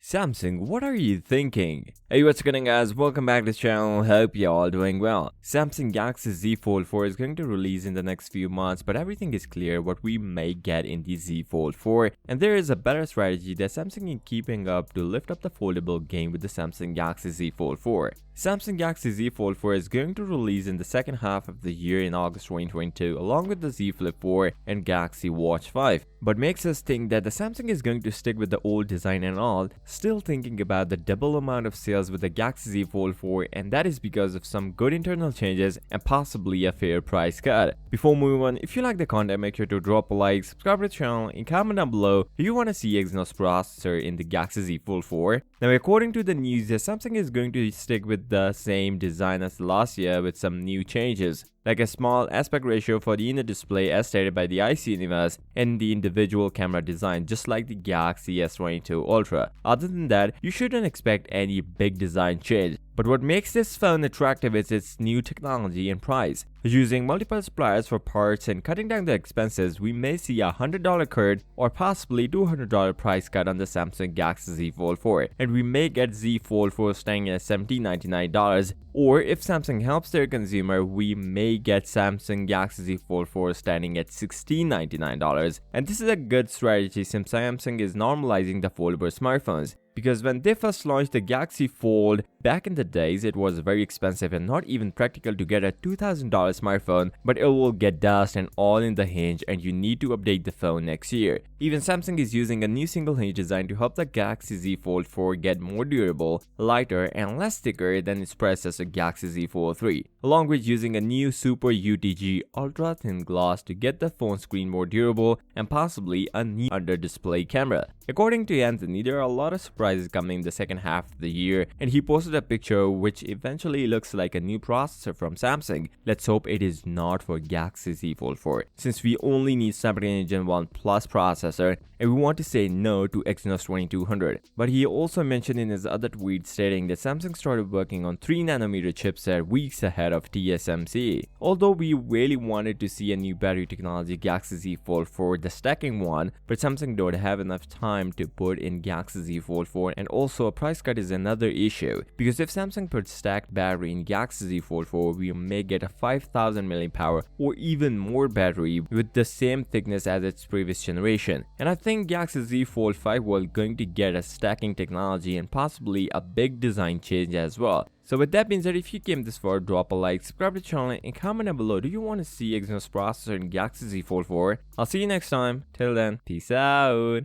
Samsung, what are you thinking? Hey, what's going on guys, welcome back to the channel, hope you're all doing well. Samsung Galaxy Z Fold 4 is going to release in the next few months, but everything is clear what we may get in the Z Fold 4, and there is a better strategy that Samsung is keeping up to lift up the foldable game with the Samsung Galaxy Z Fold 4. Samsung Galaxy Z Fold 4 is going to release in the second half of the year in August 2022 along with the Z Flip 4 and Galaxy Watch 5, but makes us think that the Samsung is going to stick with the old design and all, still thinking about the double amount of sales with the Galaxy Z Fold 4, and that is because of some good internal changes and possibly a fair price cut. Before moving on, if you like the content, make sure to drop a like, subscribe to the channel, and comment down below do you want to see Exynos processor in the Galaxy Z Fold 4. Now according to the news, Samsung is going to stick with the same design as last year with some new changes, like a small aspect ratio for the inner display as stated by the IC Universe, and the individual camera design just like the Galaxy S22 Ultra. Other than that, you shouldn't expect any big design change. But what makes this phone attractive is its new technology and price. Using multiple suppliers for parts and cutting down the expenses, we may see a $100 cut or possibly $200 price cut on the Samsung Galaxy Z Fold 4, and we may get Z Fold 4 staying at $1799, or if Samsung helps their consumer, we may get Samsung Galaxy Z Fold 4 standing at $1699. And this is a good strategy since Samsung is normalizing the foldable smartphones. Because when they first launched the Galaxy Fold back in the days, it was very expensive and not even practical to get a $2000 smartphone, but it will get dust and all in the hinge and you need to update the phone next year. Even Samsung is using a new single hinge design to help the Galaxy Z Fold 4 get more durable, lighter, and less thicker than its predecessor Galaxy Z Fold 3, along with using a new Super UTG ultra thin glass to get the phone screen more durable and possibly a new under display camera. According to Anthony, there are a lot of surprises coming in the second half of the year, and he posted a picture which eventually looks like a new processor from Samsung. Let's hope it is not for Galaxy Z Fold 4, since we only need Snapdragon Gen 1 Plus processor and we want to say no to Exynos 2200. But he also mentioned in his other tweet stating that Samsung started working on 3nm chipset weeks ahead of TSMC. Although we really wanted to see a new battery technology Galaxy Z Fold 4, the stacking one, but Samsung don't have enough time to put in Galaxy Z Fold 4, and also a price cut is another issue, because if Samsung puts stacked battery in Galaxy Z Fold 4, we may get a 5000 mAh or even more battery with the same thickness as its previous generation. And I think Galaxy Z Fold 5 will going to get a stacking technology and possibly a big design change as well. So with that being said, if you came this far, drop a like, subscribe to the channel, and comment down below do you want to see Exynos processor in Galaxy Z Fold 4. I'll see you next time. Till then, peace out.